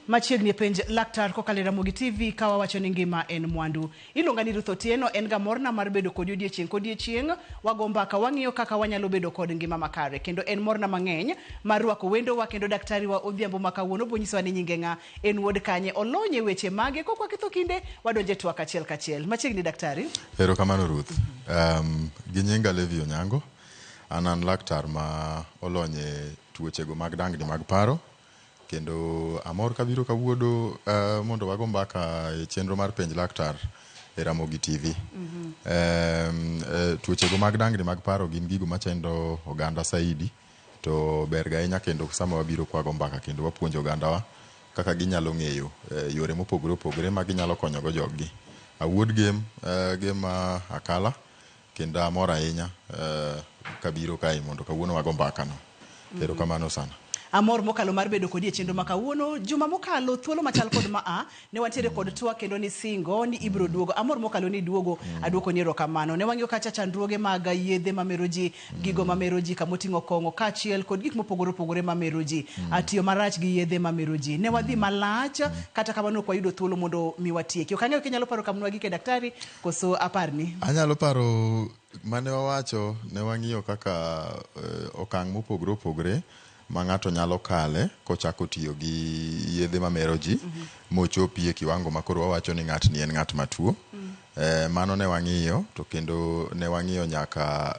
Machiegni penj laktar kokalo Ramogi TV kawa wacho ni ngima en mwandu. Iluonga ni Ruth Otieno, en ga morna mar bedo kod odiochieng' wago mbaka wang'iyo kaka wanyalo bedo kod ngima makare. Kendo en morna mang'eny mar rwako wendo wa kendo daktari wa odhiambo makawuono bonyiso ni nyinge ng'a en wuod kanye olonye weche mage kokwa ketho kinde wadonje twak achiel kachiel. Machiegni daktari. Erokamano Ruth. Gi nyinga Levi Onyango. An laktar ma olonye tuochego mag dangni mag paro. Kendo amor kabiro kawuodo mondo wago mbaka e chenro mar penj laktar e Ramogi TV. Tuochego mag dangni mag paro gin gigo machendo oganda saidi to berga ahinya kendo sama wabiro kwago mbaka kendo wapuonjo ogandawa kaka ginyalo ng'eyo yore mopogore opogore ma ginyalo konyogo joggi. Awuod game akala kendo amor ahinya kabiro kae mondo kawuono wago mbaka no. Erokamano sana. Amor mokalo mar bedo kodi e chenro makawuono. Juma mokalo thuolo machal kod maa ne wantiere kod twak kendo ni singo ni ibro duogo. Amor mokalo ni duogo aduoko ni erokamano. Ne wang'iyo kacha chandruoge mag yedhe mamero ji, gigo mamero ji kamoting'o kong'o kachiel kod gik mopogore opogore mamero ji, atiyo marach gi yedhe mamero ji. Ne wadhi malach kata kamano ok wayudo thuolo mondo mi watieki. Ok ang'eyo kinyalo paro kamnwa gike daktari koso aparni. Anyalo paro mane wawacho, ne wang'iyo kaka okang' mopogore opogore ma ng'ato nyalo kale kochako tiyo gi yedhe mamero ji mochopi e kiwango ma koro wawacho ni ng'at ni en ng'at matuo. Mano ne wang'iyo to kendo ne wang'iyo nyaka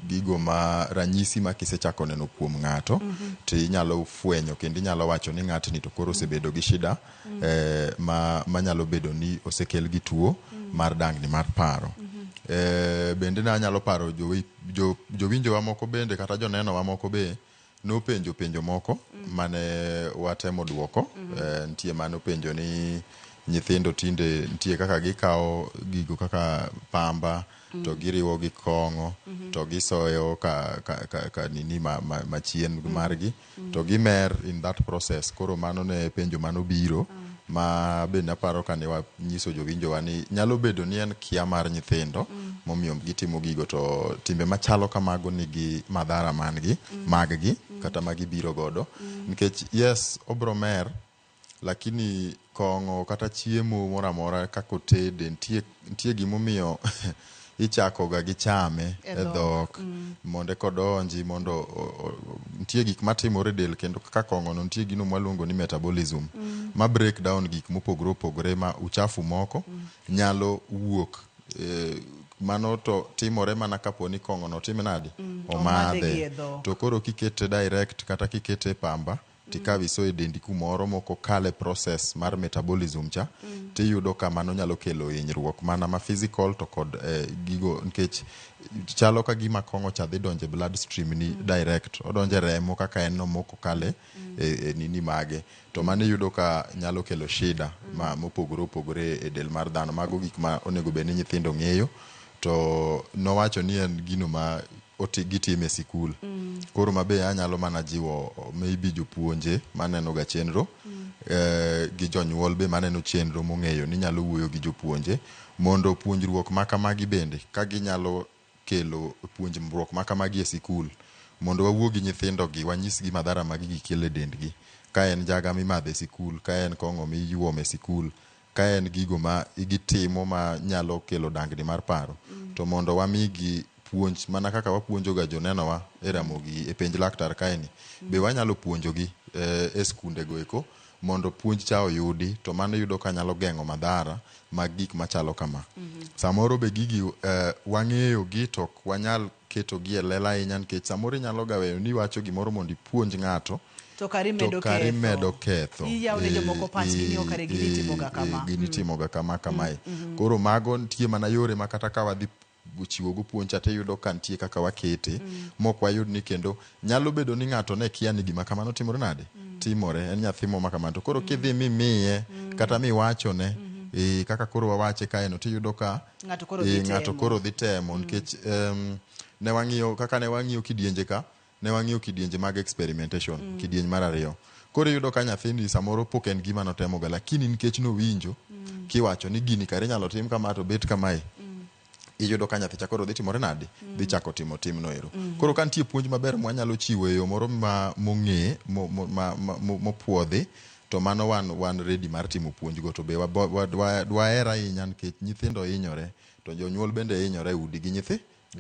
gigo ma ranyisi ma kisechako neno kuom ng'ato to inyalo fwenyo kendo inyalo wacho ni ng'atni to koro osebedo gi shida ma nyalo bedo ni osekel gi tuo mar dangni mar paro. Bende ne anyalo paro jowinjowa moko bende kata joneno wa moko be nopenjo moko mane watemo duoko. Nitie mano penjo ni nyithindo tinde nitie kaka gikawo gigo kaka pamba to giriwo gi kong'o to gisoyo ka nini machien margi to gimer in that process. Koro mano ne penjo mano biro ma be naparo kane wanyiso jowinjowa ni nyalo bedo ni en kia mar nyithindo momiyo gitimo gigo to timbe machalo kamago nigi madhara mangi mag-gi kata magibiro godo nikech yes obro mer lakini kong'o kata chiemo moramora kako tede nitie gimomiyo ichako ga gichame e dhok mondo kodonji mondo nitie gik matimore del kendo kaka kong'o no nitie gino mwaluongo ni metabolism ma break down gik mopogore opogore ma uchafu moko nyalo wuok. Mano to timore mana kapo ni kong'o no time nade omadhe to koro kikete direct kata kikete pamba tikawi so e dendi kumoro moko kale process mar metabolism cha tiyudo ka mano nyalo kelo hinyruok mana ma physical to kod gigo nikech chalo ka gima kong'o cha dhi donje blood stream ni direct odonje remo kaka en no moko kale nini mage to mano yudo ka nyalo kelo shida ma mopogore opogore e del mar dhano. Mago gik ma onego bed ni nyithindo ng'eyo to nowacho ni en gino ma gitime sikul. Koro mabe anyalo mana jiwo maybe jopuonje maneno ga chenro gi jonyuol be maneno chenro mong'eyo ni nyalo wuoyo gi jopuonje mondo puonjruok makamagi bende ka ginyalo kelo puonjruok makamagi e sikul mondo wawuo gi nyithindo gi wanyisgi madhara magi gikele dendgi. Ka en jaga mimadhe e sikul, ka en kong'o miyuome e sikul, ka en gigo ma gitimo ma nyalo kelo dangni mar paro to mondo wamigi puonj mana kaka wapuonjo ga jonenowa e Ramogi e penj laktar kaeni be wanyalo puonjogi e skunde go eko mondo puonj cha oyudi to mano yudo ka nyalo geng'o madhara mag gik machalo kama. Samoro be gigi wang'eyo gi to wanyal keto gi e lela ahinya nikech samoro inyalo gaweyo ni wacho gimoro mondo ipuonj ng'ato to kari medo ketho. Iyawne jomoko pachgi ni okare gini timoga kama. Koro mago nitie mana yore ma kata ka wadhi chiwo go puonj ate yudo ka nitie kaka wakete mok wayud ni kendo nyalo bedo ni ng'ato ne kia ni gima kamano timore nade timore en nyathi mo makamano. Koro kidhi mimiye kata miwachone kaka koro wawache kaeno tiyudo ka ng'ato koro dhi temo nikech ne wang'iyo kidienje ka ne wang'iyo kidienje mag experimentation kidienje mar ariyo. Koro yudo ka nyathini samoro pok en gima notemoga lakini nikech nowinjo kiwacho ni gini kare nyalo tim kama to bet kamae iyudo ka nyathi chakoro dhi timore nade dhi chako timo timno ero. Koro ka nitie puonj maber mwanyalo chiwo e yo moro ma mong'e mopuodhi to mano wan ready mar timo puonj go, to be dwaher ahinya nikech nyithindo hinyore, to jonyuol bende hinyore udi gi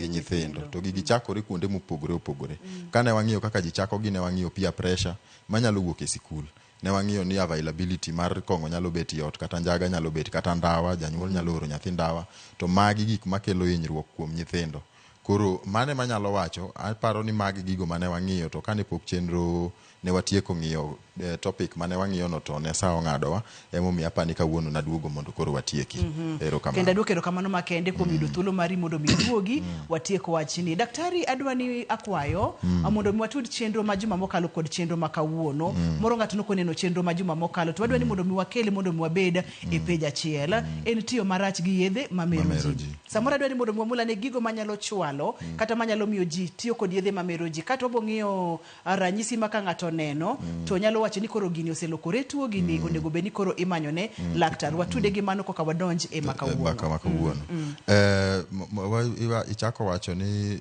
nyithindo, to gigi chakore kuonde mopogore opogore. Kane wang'iyo kaka ji chako gi, ne wang'iyo peer pressure manyalo wuok e sikul, ne wang'iyo ni availability mar kong'o nyalo bet yot, kata njaga nyalo bet, kata ndawa, janyuol nyalo oro nyathi ndawa, to magi gik makelo hinyruok kuom nyithindo. Koro mane manyalo wacho, aparo ni magi gigo mane wang'iyo, to kane pok chenro ne watieko ng'iyo topic mane wang'iyo no, to ne sao ng'adowa, emomiyo apani kawuono naduogo mondo koro watieki. Erokamano. Kendo aduoko erokamano makende kuom yudo thuolo mari mondo mi duogi watieko wachni. Daktari, adwani akwayo mondo mi watud chenro ma juma mokalo kod chenro ma kawuono. Moro ng'ato nokoneno chenro ma juma mokalo, to wadwani mondo mi wakele mondo mi wabed e page achiel. En tiyo marach gi yedhe mamero ji. Samoro adwani mondo mi wamulane gigo manyalo chwalo kata manyalo miyo ji tiyo kod yedhe mamero ji. Kata obong'iyo ranyisi ma ka ng'ato neno to nyalo wacho ni koro gini oselokore tuo, gini onego bed ni koro imanyone laktar. Watude gi mano koka wadonj e makawuono. Ichako wacho ni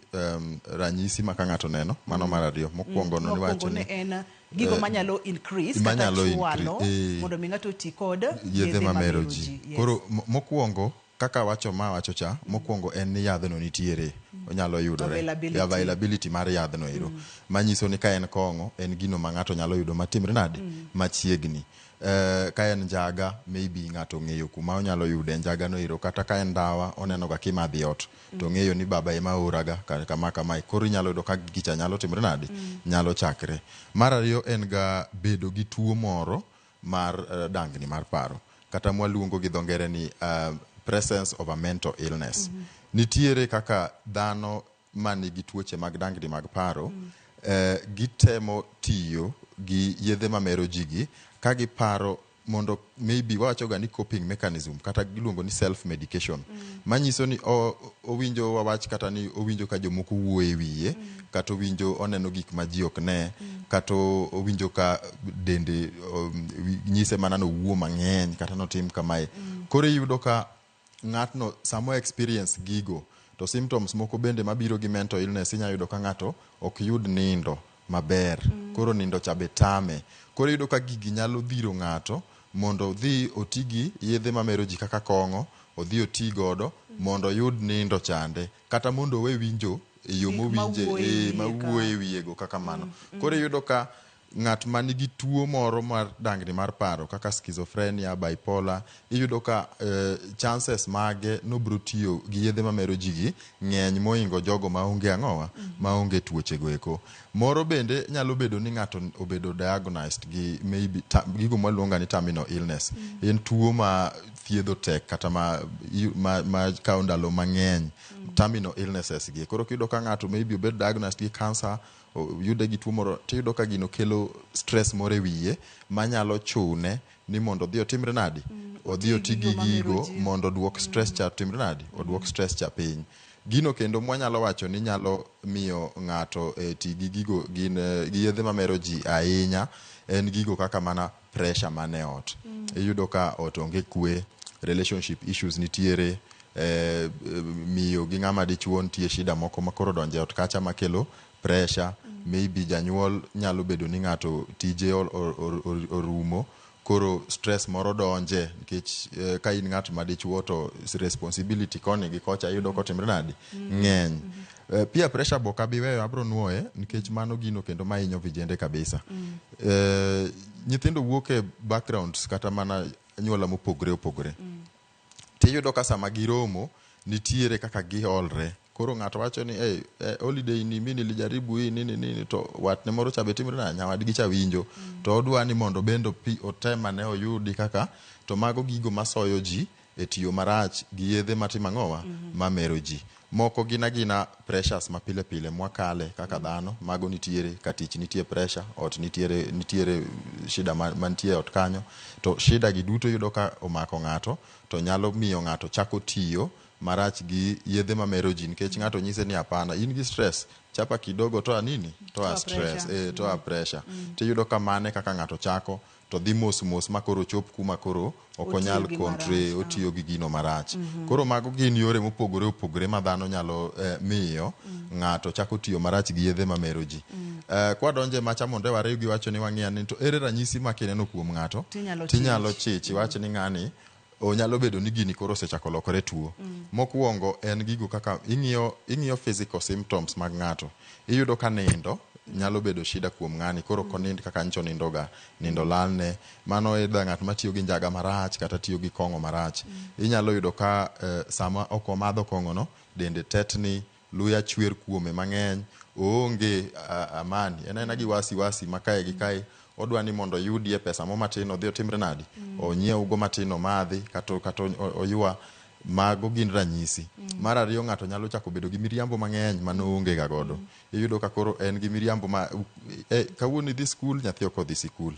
ranyisi ma ka ng'ato neno, mano mar ariyo. Mokwongo no wacho ni en gigo manyalo increase kata chwalo mondo mi ng'ato ti kod yedhe mamero ji. Koro mokwongo kaka wacho cha, mokwongo en ni yadhno nitiere, onyalo yudore, availability mar yadhno ero, manyiso ni ka en kong'o, en gino ma ng'ato nyalo yudo matimre nade, machiegni. Ka en njaga, maybe ng'ato ng'eyo kuma onyalo yude njaga no ero, kata ka en ndawa, oneno ga kimadhi ot, to ng'eyo ni baba ema oraga kama, koro inyalo yudo ka gicha nyalo timre nade, nyalo chakre. Mar ariyo en ga bedo gi tuo moro mar dangni mar paro, kata mwaluongo gi dho ngere ni presence of a mental illness. Nitiere kaka dhano manigi tuoche mag dangni mag paro, gitemo tiyo gi yedhe mamero ji gi, ka giparo mondo maybe wacho ga ni coping mechanism, kata giluongo ni self medication, manyiso ni owinjo wawach kata ni owinjo ka jomoko wuoye wiye, kata owinjo oneno gik ma ji ok ne, kata owinjo ka dende nyise mana no wuo mang'eny, kata notim kamae. Koro iyudo ka ng'atno samo experience gigo, to symptoms moko bende mabiro gi mental illness, inya yudo ka ng'ato ok yud nindo maber, koro nindo cha betame. Koro iyudo ka gigi nyalo dhiro ng'ato mondo odhi otigi yedhe mamero ji kaka kong'o, odhi oti godo mondo oyud nindo chande, kata mondo owe winjo e yo mowinje mawuoye wiyego kaka mano. Koro iyudo ka ng'at manigi tuo moro mar dangni mar paro kaka schizophrenia, bipolar, iyudo ka chances mage nobro tiyo gi yedhe mamero ji gi ng'eny moingo jogo maonge ang'owa, maonge tuoche go eko. Moro bende nyalo bedo ni ng'ato obedo diagnosed gi maybe gigo mwaluonga ni terminal illness. En tuo ma thiedho tek, kata ma kawo ndalo mang'eny, terminal illnesses gi. Koro kiyudo ka ng'ato maybe obedo diagnosed gi cancer, yude gi tuo moro, tiyudo ka gino kelo stress moro e wiye manyalo chune ni mondo odhi otimre nadi, odhi oti gi gigo mondo oduok stress cha timre nadi, oduok stress cha piny. Gino kendo mwanyalo wacho ni nyalo miyo ng'ato ti gi gigo gi yedhe mamero ji ahinya, en gigo kaka mana pressure mane ot. Iyudo ka ot onge kwe, relationship issues nitiere, miyo gi ng'ama dichuo nitie shida moko makoro donje ot kacha makelo pressure. Maybe janyuol nyalo bedo ni ng'ato tije orumo, koro stress moro donje, nikech ka in ng'at madichuo to responsibility koni gi kocha iyudo kotimre nadi ng'eny. Pia pressure boka biweyo abro nuoye, nikech mano gino kendo mainyo vijende kabisa. Nyithindo wuok e backgrounds kata mana nyuola mopogre opogre, tiyudo ka sama giromo nitiere kaka giolre. Koro ng'ato wacho ni holiday ni mimi nilijaribu hii nini, to watne moro cha betimre na nyawadgi cha winjo, to odwa ni mondo bendo otema ne oyudi kaka, to mago gigo masoyo ji e tiyo marach gi yedhe matimo ang'owa mamero ji. Moko gina pressures mapile pile mwakale kaka dhano, mago nitiere, katich nitie pressure, ot nitiere shida mantie ot kanyo, to shida gi duto yudo ka omako ng'ato, to nyalo miyo ng'ato chako tiyo marach gi yedhe mamero ji, nikech ng'ato nyise ni hapana, in gi stress, chapa kidogo toa nini, toa stress, toa pressure. Tiyudo ka mane kaka ng'ato chako, to dhi mos makoro chop kuma koro okonyal kontre, otiyo gi gino marach. Koro mago gin yore mopogore opogore ma dhano nyalo miyo ng'ato chako tiyo marach gi yedhe mamero ji. Kwa donje macha monde wariyo gi wacho ni wang'iya ni to ere ranyisi ma kineno kuom ng'ato tinyalo chichi wacho ni ng'ani onyalo bedo ni gini koro osechako lokore tuo. Mokwongo en gigo kaka ing'iyo physical symptoms mag ng'ato. Iyudo ka nindo nyalo bedo shida kuom ng'ani koro konind kaka ncho nindo lalne mano edha ng'at matiyo gi njaga marach kata tiyo gi kong'o marach. Inyalo yudo ka sama ok omadho kong'ono dende tetni luya chwer kuome mang'eny oonge amani en gi wasi makae gi kae odwa ni mondo yudie pesa mo matin odhi otimre nadi onyiew go matin omadhi kata oyua mago gin ranyisi. Mar ariyo ng'ato nyalo chako bedo gi miriambo mang'eny manoonge ga godo. Iyudo ka koro en gi miriambo ma kawuono idhi skul nyathi ok odhi sikul.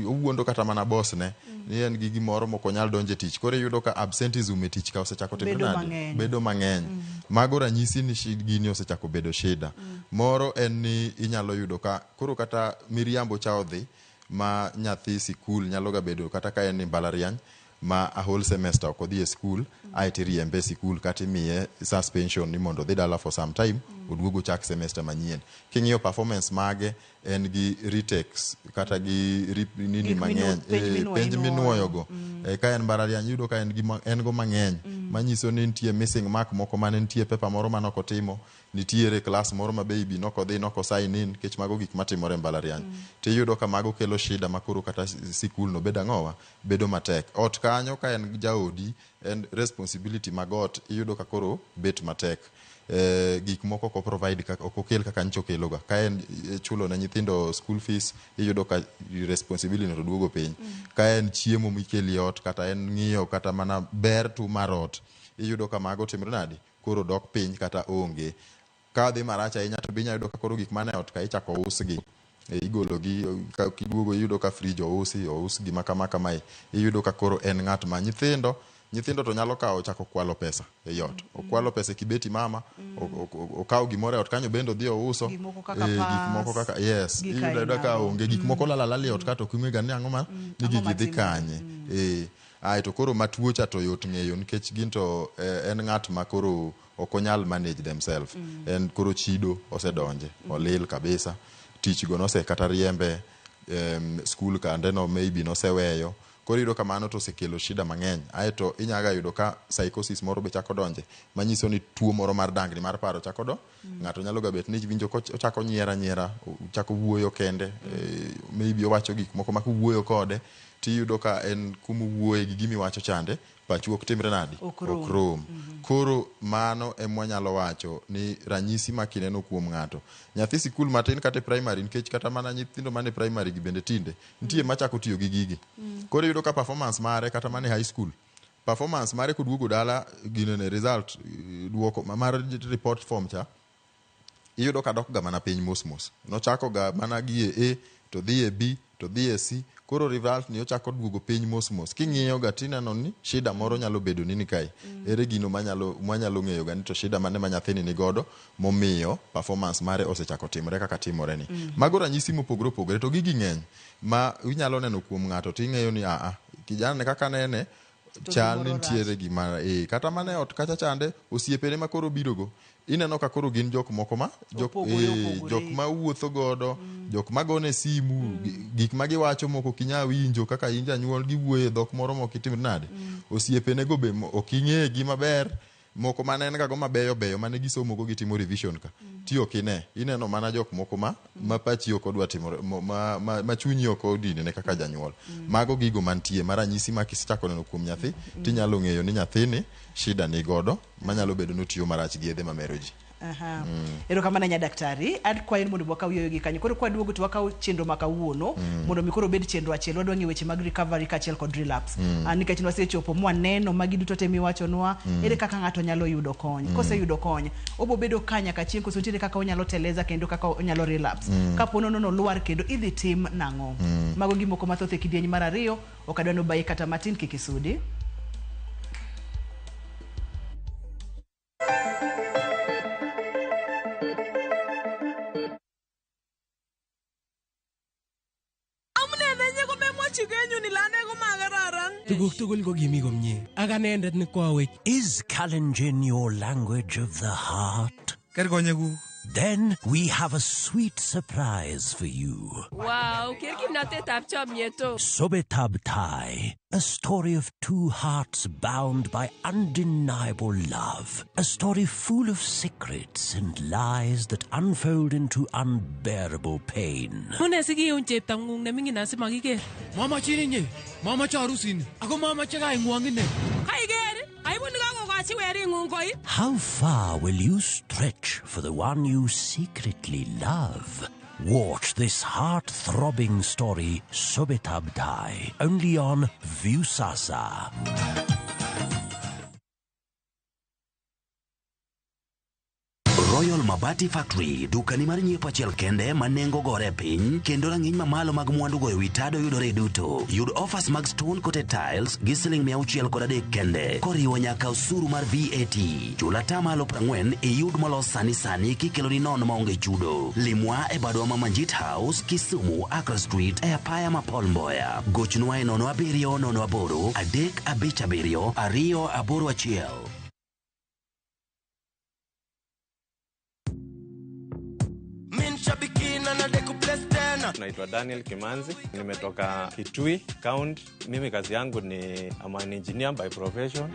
Owuondo kata mana boss ne ni en gi gimoro moko nyal donje tich. Koro iyudo ka absenteeism e tich ka osechako timre nadi bedo mang'eny. Mago ranyisi ni gini osechako bedo shida. Moro en ni inyalo yudo ka koro kata miriambo cha odhi ma nyathi sikul nyalo ga bedo kata ka en ni mbalariany ma a whole semester ok odhi e skul aeti riembe sikul kata imiye suspension ni mondo dhi dala for some time oduogo chak semester manyien. King'iyo performance mage en gi retakes kata gi nini mang'eny penj minuoyogo ka en mbalariany yudo ka en go mang'eny manyiso ni nitie missing mark moko mane nitie pepa moro manok otimo nitiere klas moro ma baby noko sign in kech mago gik matimore mbalariany. Tiyudo ka mago kelo shida makoro kata sikul no bedo ang'owa bedo matek. Ot kanyo ka en jaodi en responsibility mag ot iyudo ka koro bet matek. Gik moko ko provide ok okel kaka ncho keloga ka en chulo ne nyithindo school fees iyudo ka responsibility no duogo piny. Ka en chiemo mikeli ot kata en ng'iyo kata mana ber tu mar ot iyudo ka mago timre nadi koro dok piny kata onge. Ka dhi marach ahinya to binya yudo ka koro gik mane ot ka ichako usgi igologi kiduogo iyudo ka fridge ous gima kama kamae iyudo ka koro en ng'at ma nyithindo to nyalo kawo chako kwalo pesa e ot. Okwalo pesa kibeti mama okawo gimoro e ot kanyo bendo dhi ouso gik moko kaka yes iyudo ka onge gik moko lalali ot kata oking'e ga ni ang'o ma ni gigi dhi kanye to koro matuo cha to yot ng'eyo nikech gin to en ng'at ma koro ok onyal manage themselves. En koro chido osedonje olil kabisa tich go nose kata riembe skul kande no maybe noseweyo koro iyudo kamano to osekelo shida mang'eny. Aeto inyaga yudo ka psychosis moro be chako donje manyiso ni tuo moro mar dangni mar paro chako do ng'ato nyalo ga bet ni winjo ko chako nyiera chako wuoyo kende maybe owacho gik moko ma kuwuoyo kode tiyudo ka en kumuwuoye gi gimi wacho chande pachu ok timre nadi ok rom. Koro mano emwanyalo wacho ni ranyisi ma kineno kuom ng'ato nyathi sikul matin kata primary nikech kata mana nyithindo mane primary gi bende tinde nitie machako tiyo gi gigi. Koro iyudo ka performance mare kata mane high school performance mare koduogo dala gino ne result duoko mar report form cha iyudo ka dok ga mana piny mos nochako ga mana gi A to dhi e B to dhi e C koro result ni ochako duogo piny mos king'iyo ga tineno ni shida moro nyalo bedo nini kai ere gino mwanyalo ng'eyo ga ni to shida mane ma nyathini ni godo momiyo performance mare osechako timore kaka timore ni. Mago ranyisi mopogore to gigi ng'eny ma inyalo neno kuom ng'ato ting'eyo ni kijana ne kaka nene chal ni nitiere gima kata mane ot kacha chande osiepene ma koro birogo ineno ka koro gin jok moko ma jok ma wuotho godo jok ma gone simu gik ma giwacho moko kinya winjo kaka in janyuol giwuoye dhok moro moko itimre nade osiepene go be ok ing'e gima ber moko mane en ga go mabeyo mane gisomo go gitimo revision ka tiyo kine ineno mana jok moko ma pachi ok odwa timo ma chunyi ok odine ne kaka janyuol. Mago gigo mantie maranyisi ma kisechako neno kuom nyathi tinyalo ng'eyo ni nyathini shida ni godo manyalo bedo no tiyo marach gi yedhe mamero ji. Ero kamana nya daktari ad kwa en mondo wakaw yoyo gi kanyo koro kwa duogo to wakaw chenro makawuono mondo mikoro bed chenro achiel wadwa ng'e weche mag recovery kachiel kod relapse nikech wasechopo mwaneno magi duto temi wachonwa ere kaka ng'ato nyalo yudo kony kose yudo kony obo bedo kanya ka chieng koso ntiere kaka onyalo teleza kendo kaka onyalo relapse kapono no luar kendo idhi tim nang'o. Mago gimoko mathoth e kidieny mar ariyo okadwa no baye kata matin kikisudi. Is Kalenjin your language of the heart? Then we have a sweet surprise for you. Wow, Sobetab Thai, a story of two hearts bound by undeniable love. A story full of secrets and lies that unfold into unbearable pain. Mama chininye, mama charusin, ako mama chaga ingwangine. How far will you stretch for the one you secretly love? Watch this heart-throbbing story, Sobetab Thai, only on Viusasa. Royal Mabati Factory, dukani mar nyiepo achiel kende manengo gore piny, kendo rang'iny mamalo mag mwandu go ewi tado yudore duto. Yud offers mag stone coated tiles gi siling 603 kende, koriwo nyaka osuru mar VAT. Chula tamalo 40 iyud molos sani sani kikelo ni nono maonge chudo. Limwa e badwa ma Manjit House, Kisumu, Accra Street, e apaya ma Paul Mboya. Gochnwa e 070 357 281. Naitwa Daniel Kimanzi, nimetoka Kitui County. Mimi kazi yangu ni an engineer by profession.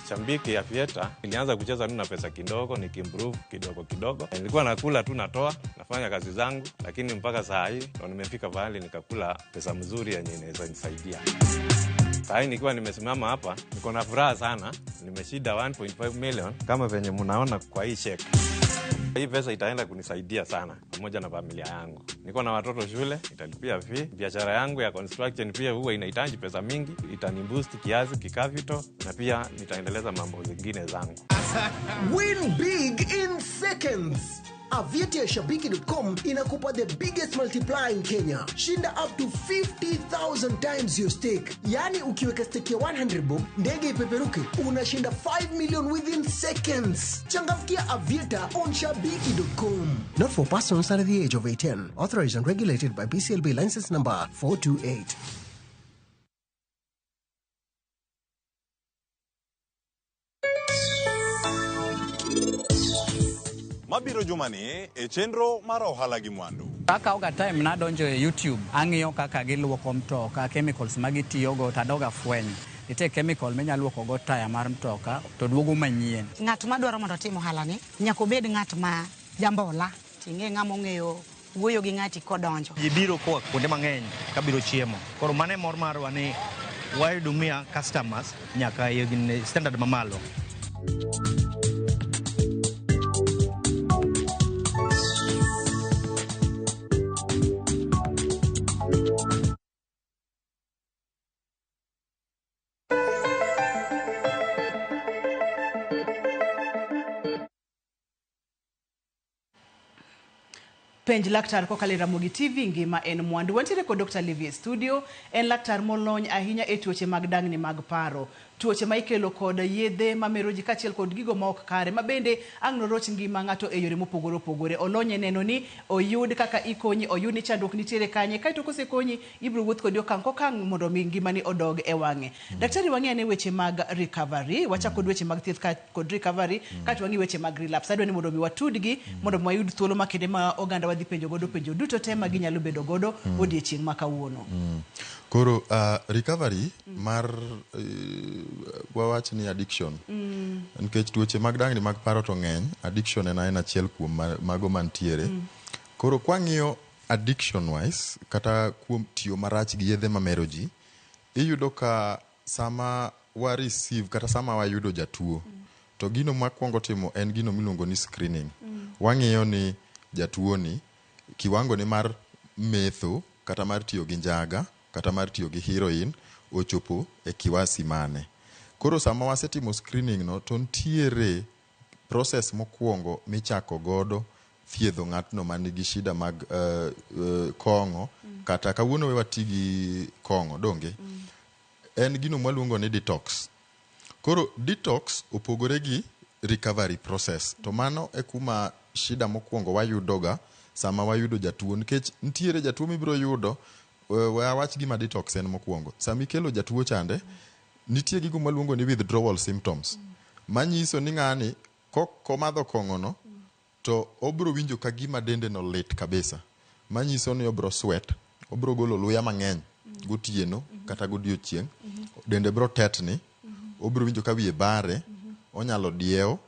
Shambiki ya Fieta, nilianza kucheza na pesa kidogo, nikimprove kidogo. Nilikuwa nakula tu natoa, nafanya kazi zangu, lakini mpaka saa hii ndo nimefika pahali nikakula pesa mzuri yenye inaweza nisaidia. Saa hii nikiwa nimesimama hapa, niko na furaha sana. Nimeshida 1.5 million kama venye mnaona kwa hii check. Hii pesa itaenda kunisaidia sana pamoja na familia yangu. Niko na watoto shule, italipia fee. Biashara yangu ya construction pia huwa inahitaji pesa mingi, itaniboost kiasi kikapital, na pia nitaendeleza mambo mengine zangu. Win big in seconds. Aviator ya Shabiki.com inakupa the biggest multiplier in Kenya. Shinda up to 50,000 times your stake. Yani ukiweka stake ya 100 bob, ndege ipeperuke, unashinda 5 million within seconds. Changamkia Aviator on Shabiki.com. Not for persons under the age of 18. Authorized and regulated by BCLB license number 428. Mabiro jumani e chenro mar ohala gi mwandu. Kaka oga time na donjo e YouTube, ang'iyo kaka giluoko mtoka, chemicals magitiyogo tadoga fweny. Ite chemical menya luoko go taya mar mtoka to duogo manyien. Ng'at madwaro mondo tim ohala ni nyaka obed ng'at ma jambola, tinge ng'amo ng'eyo wuoyo gi ng'ati kodonjo. Jibiro koa kuonde mang'eny kabiro chiemo. Koro mane mor marwa ni wayudo miya customers nyaka e standard mamalo. Penj laktar kokale Ramogi TV ngima en mwandu. Wantiere kod Dr. Livie studio, en laktar molony ahinya e tuoche mag dangni mag paro. Tuoche ma ikelo kod yedhe mamero ji kachiel kod gigo ma ok kare, ma bende ang' noroch ngima ng'ato e yore mopogore opogore. Olonye neno ni oyud kaka ikonyi, oyud ni chandruok nitiere kanye, kaito kosekonyi ibiro wuoth kodi okang' kokang' mondo mi ngimani odog e wang'e. Daktari, wang'e ane weche mag recovery, wachako kod weche mag thieth kod recovery, kaito wang'i weche mag relapse. Adwa ni mondo mi watudgi mondo mi wayud thuolo makende ma oganda wadhi penjo godo penjo duto te ma ginyalo bedo godo odiechieng' ma kawuono. Koro recovery mar wawach ni addiction. Nikech tuoche mag dangni mag paro to ng'eny, addiction en achiel kuom mago mantiere. Koro kwang'iyo addiction wise kata kuom tiyo marach gi yedhe mamero ji, iyudo ka sama wa receive kata sama wayudo jatuo, to gino makwongo timo en gino miluongo ni screening. Wang'iyo ni jatuo ni kiwango ni mar metho kata mar tiyo gi njaga kata mar tiyo gi heroin ochopo e kiwasi mane. Koro sama wasetimo screening no, to ntiere process mokwongo michako godo thiedho ng'atno manigi shida mag kong'o, kata kawuono we watigi kong'o donge. En gino mwaluongo ni detox. Koro detox opogore gi recovery process. To mano e kuma shida mokwongo wayudoga sama wayudo jatuo, nikech ntiere jatuo mibiro yudo. Wawach gima detox en mokwongo. Sama ikelo jatuo chande, nitie gigo maluongo ni withdrawal symptoms. Manyiso ni ng'ani komadho kong'ono to obro winjo ka gima dende no lit kabisa, manyiso ni obro sweat, obro golo luya mang'eny gotieno kata godiochieng', dende bro tetni, obro winjo ka wiye bare, onyalo diewo,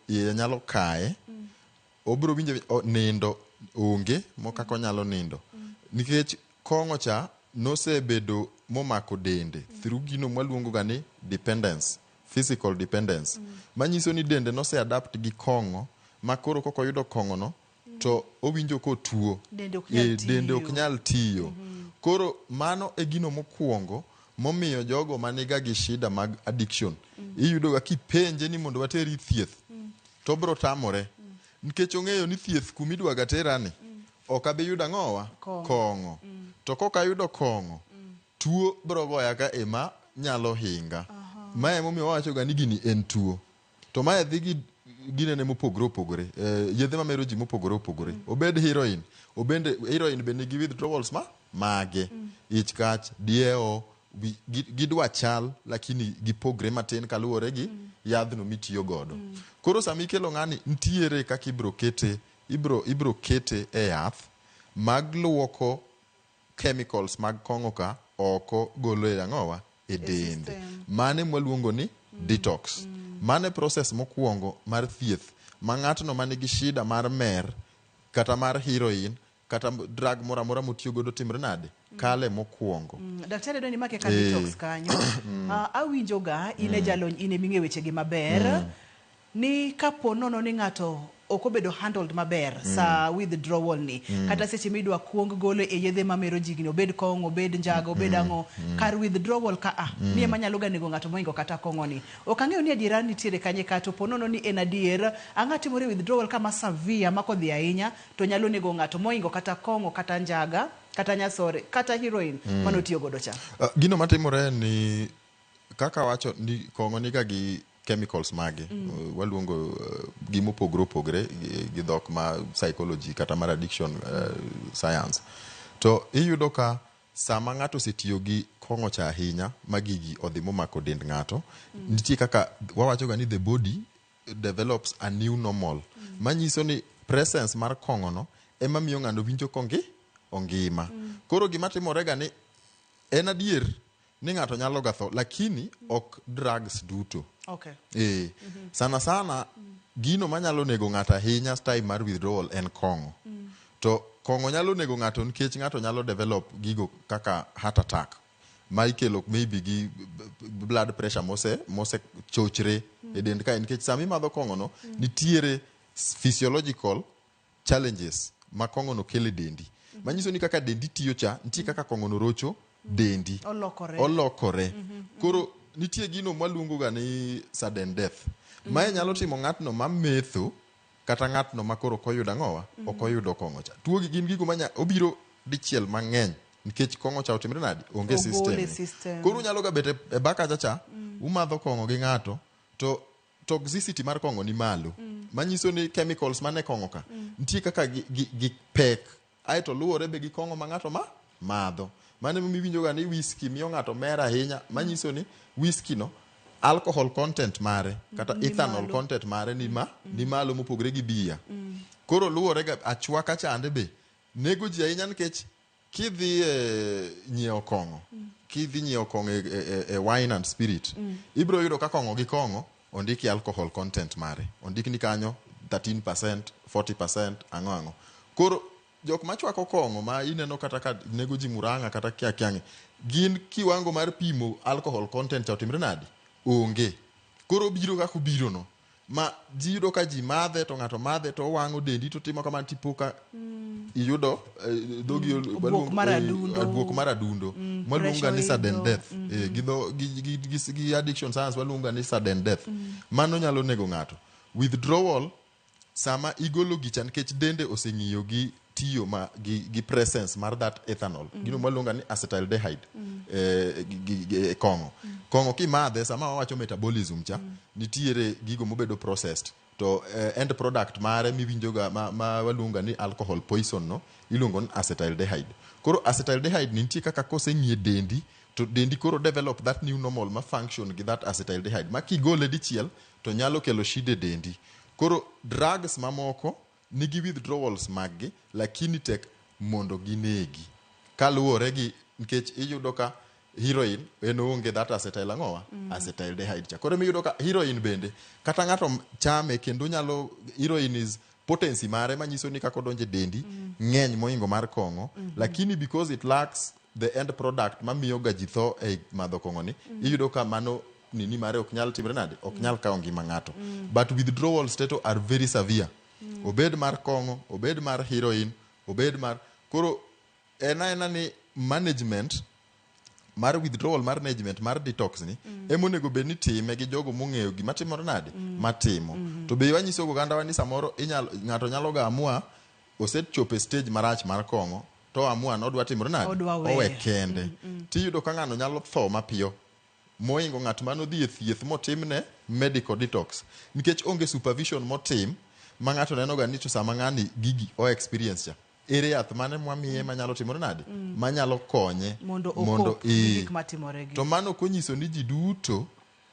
iye nyalo kaye, obro winjo nindo onge mokaka onyalo nindo, nikech kong'o cha nosebedo momako dende through gino mwaluongo ga ni dependence, physical dependence, manyiso ni dende nose-adapt gi kong'o, ma koro koko yudo kong'ono to owinjo kotuo, dende ok nyal tiyo. Koro mano e gino mokwongo momiyo jogo maniga gi shida mag addiction iyudo ga kipenje ni mondo wateri thieth to bro tamore, nikech ong'eyo ni thieth kumidwa ga terani ok abi yudo ang'owa kong'o, to koka yudo kong'o tuo bro goya ka ema nyalo hinga. Ma emomiyo wawacho ga ni gini en tuo, to mae dhi gi ginene mopogore opogore, yedhe mamero ji mopogore opogore, obed heroin, heroin be nigi withdrawals mage, ich kach, dieo, gidwa chal lakini gipogre matin kaluwore gi yadhno mitiyo godo. Koro sami kelo ng'ani ntiere kaka ibro kete e yath mag luoko chemicals mag kong'o ka oko golo e ang'owa e dende, mane mwaluongo ni detox. Mane process mokwongo mar thieth ma ng'atno manigi shida mar mer kata mar heroin kata drug mora mora motiyo godo timre nade kale mokwongo. Daktari doni make ka detox kanyo. Awinjo ga ine jalony ine ming'e weche gi maber ni kapo nono ni ng'ato ok obedo handled maber sa withdrawal ni kata seche midwa kuong golo e yedhe mamero jigni, obed kong'o, obed njaga, obed ang'o, kar withdrawal ka ni ema nyalo ga nego ng'ato moingo kata kong'o ni. Ok ang'eyo ni adiera nitiere kanye kato ponono ni en adier ang'a timore withdrawal kama severe makodhi ahinya to nyalo nego ng'ato moingo kata kong'o kata njaga kata nyasore kata heroin manotiyo godo cha. Gino matimore ni kaka wacho ni kong'o niga gi chemicals mage, waluongo gimopogore opogore gi dhok ma psychology kata mar addiction science. To iyudo ka sama ng'ato osetiyo gi kong'o cha ahinya magigi odhi momako dend ng'ato, nitie kaka wawacho ga ni the body develops a new normal, manyiso ni presence mar kong'ono ema miyo ng'ano winjo kongi ongima. Koro gima timore ga ni en adier ni ng'ato nyalo gatho lakini ok drugs duto. Okay. Sana gino manyalo nego ng'ato ahinya style mar withdrawal en kong'o. To kong'o nyalo nego ng'ato nikech ng'ato nyalo develop gigo kaka heart attack ma ikelo maybe gi blood pressure mose chochre e dend ka, nikech sami madho kong'o no nitiere physiological challenges ma kong'o no kele dendi, manyiso ni kaka dendi tiyo cha nitie kaka kong'o no rocho dendi olokore. Koro nitie gino mwaluongo ga ni sudden death ma nyalo timo ng'atno mametho kata ng'atno makoro koyudo ang'owa ok oyudo kong'o cha. Tuo gi gin gigo obiro dichiel mang'eny nikech kong'o cha otimre nadi onge system. Koro nyalo ga bete e baka cha umadho kong'o gi ng'ato to toxicity mar kong'o ni malo, manyiso ni chemicals mane kong'o ka nitie kaka gi pek, aeto luwore be gi kong'o ma ng'ato madho. Mane miwinjo ga ni whisky miyo ng'ato mer ahinya, manyiso ni whisky no alcohol content mare kata ethanol content mare ni malo mopogre gi bia. Koro luwore ga achwaka chande be nego ji ahinya, nikech kidhi nyiewo kong'o e wine and spirit ibro yudo ka kong'o gi kong'o ondiki alcohol content mare, ondiki ni kanyo 13%, 40% ang'o. Koro jok machwako kong'o ma ineno kata ka nego ji Murang'a kata kiang'e gin kiwango mar pimo alcohol content cha otimre nadi onge. Koro biro kako biro no ma ji yudo ka ji madhe to ng'ato madhe to wang'o dendi to timo kamano tipo ka iyudo dhogi buok mar adundo mwaluongo ni sudden death. Gi addiction science waluongo ni sudden death. Mano nyalo nego ng'ato. Withdrawal sama igolo gicha nikech dende oseng'iyo gi tiyo gi presence mar that ethanol, gino mwaluongo ni acetaldehyde kong'o kimadhe sama wawacho metabolism cha nitiere gigo mobedo processed to end product mare miwinjo ga ma waluongo ni alcohol poison no iluongo ni acetaldehyde. Koro acetaldehyde nitie kaka koseng'ie dendi to dendi koro develop that new normal ma function gi that acetaldehyde ma kigole dichiel to nyalo kelo shide dendi. Koro drugs mamoko nigi withdrawals maggi lakini tek mondo ginegi kaluwore gi nikech iyudo ka heroin en onge that acetyl ang'owa acetyldehyde cha. Koro miyudo ka heroin bende kata ng'ato chame kendo nyalo heroin is potency mare manyiso ni kako donje dendi ng'eny moingo mar kong'o lakini because it lacks the end product mamiyo ga ji tho e madho kong'o ni iyudo ka mano nini mare ok nyal timre nade ok nyal kawo ngima ng'ato but withdrawals teto are very severe obed mar kong'o obed mar heroin obed mar koro ena ni management mar withdrawal mar management mar detox ni emonego bed ni time gi jogo mong'eyo gima timore nade matimo to be wanyiso go gandawa ni samoro ng'ato nyalo ga amua osechopo stage marach mar kong'o to amua nodwa timore nade owe kende tiyudo ka ng'ano nyalo tho mapiyo moingo ng'at mano dhi e thieth motimne medical detox nikech onge supervision motim ma ng'ato neno ga ni to sama ng'ani gigi o experience cha ere yath mane mwamiye manyalo timore nade manyalo konye mondo gik matimore gi to mano konyiso ni ji duto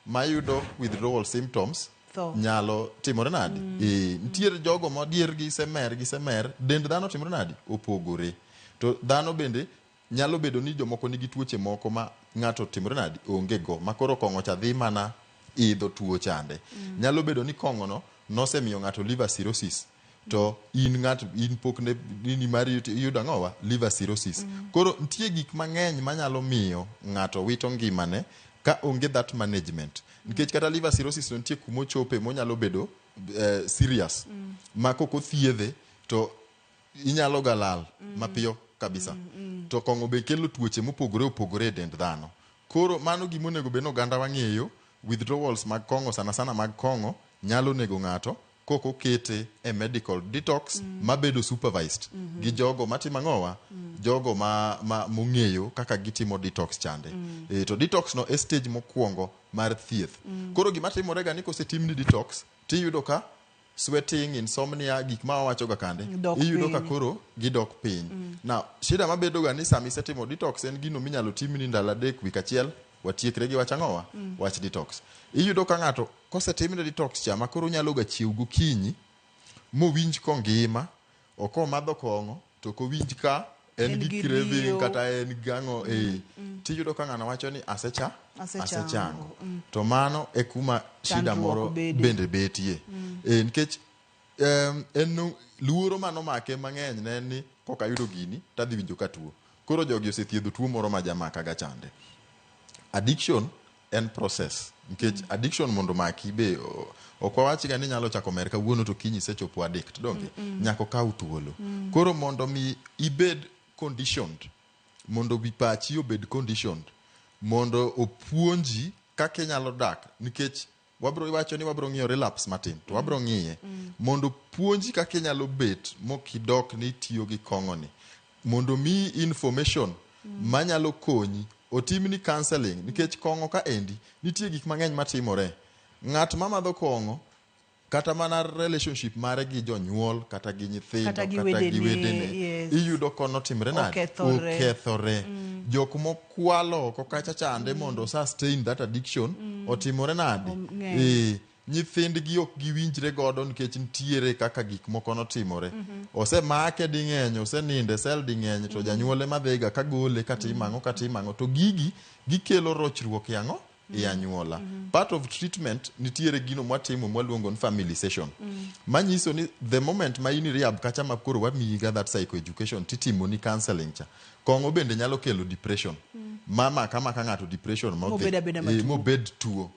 mayudo withdrawal symptoms nyalo timore nade nitiere jogo ma diergi semer dend dhano timore nade opogore to dhano bende nyalo bedo ni jomoko nigi tuoche moko ma ng'ato timore nade onge go makoro kong'o cha dhi mana idho tuo chande nyalo bedo ni kong'o nosemiyo ng'ato liver cirrhosis to in pok ne nini mari yudo ang'owa liver cirrhosis koro nitie gik mang'eny manyalo miyo ng'ato wito ngimane ka onge that management nikech kata liver cirrhosis nitie kuma ochope monyalo bedo serious ma koko thiedhe to inyalo galal mapiyo kabisa to kong'o be kelo tuoche mopogore opogore e dend dhano koro mano gimonego bed ni oganda wang'eyo withdrawals mag kong'o sana mag kong'o nyalo nego ng'ato koko kete e medical detox mabedo supervised gi jogo matimo ang'owa jogo mong'eyo kaka gitimo detox chande to detox no e stage mokwongo mar thieth koro gima timore ga ni kosetimni detox tiyudo ka sweating insomnia gik ma wawacho ga kande iyudo ka koro gidok piny na shida mabedo ga ni sami setimo detox en gino minyalo timni ndalo 3 wik achiel watiekre gi wach ang'owa wach detox iyudo ka ng'ato kosetimne detox cha makoro nyalo ga chiew gokinyi mowinj kongima oko madho kong'o to kowinj ka en gi craving kata en gang'o tiyudo ka ng'ano wacho ni asechango to mano e kuma shida moro bende betie nikech en luoro mano make mang'eny ne ni koka yudo gini tadhi winjo ka tuo koro jogi osethiedho tuo moro ma jamaka ga chande addiction en process nikech addiction mondo maki be ok wawachi ga ni nyalo chako mer kawuono to kinyi sechopo addict donge nyako kaw thuolo koro mondo mi ibed conditioned mondo wi pachi obed conditioned mondo opuonji kaka inyalo dak nikech wabro wacho ni wabro ng'iyo relapse matin to wabro ng'iye mondo puonji kaka inyalo bet mokidok ni tiyo gi kong'o ni mondo mi information manyalo konyi otimni counseling nikech kong'o ka endi nitie gik mang'eny matimore ng'at mamadho kong'o kata mana relationship mare gi jonyuol kata gi nyithindo kata gi wedene iyudo kono timre nade okethore jok mokwalo kokacha chande mondo sustain that addiction otimore nade nyithindgi ok giwinjre godo nikech nitiere kaka gik moko notimore osemake ding'eny oseninde sel ding'eny to janyuole madhiga kagole katimang'o to gigi gikelo rochruok yang'o e anyuola part of treatment nitiere gino mwatimo mwaluongo ni family session manyiso ni the moment ma in rehab kacha makoro wamiyiga that psychoeducation titimo ni counseling cha kong'o bende nyalo kelo depression mama kama ka ng'ato depression mobed tuo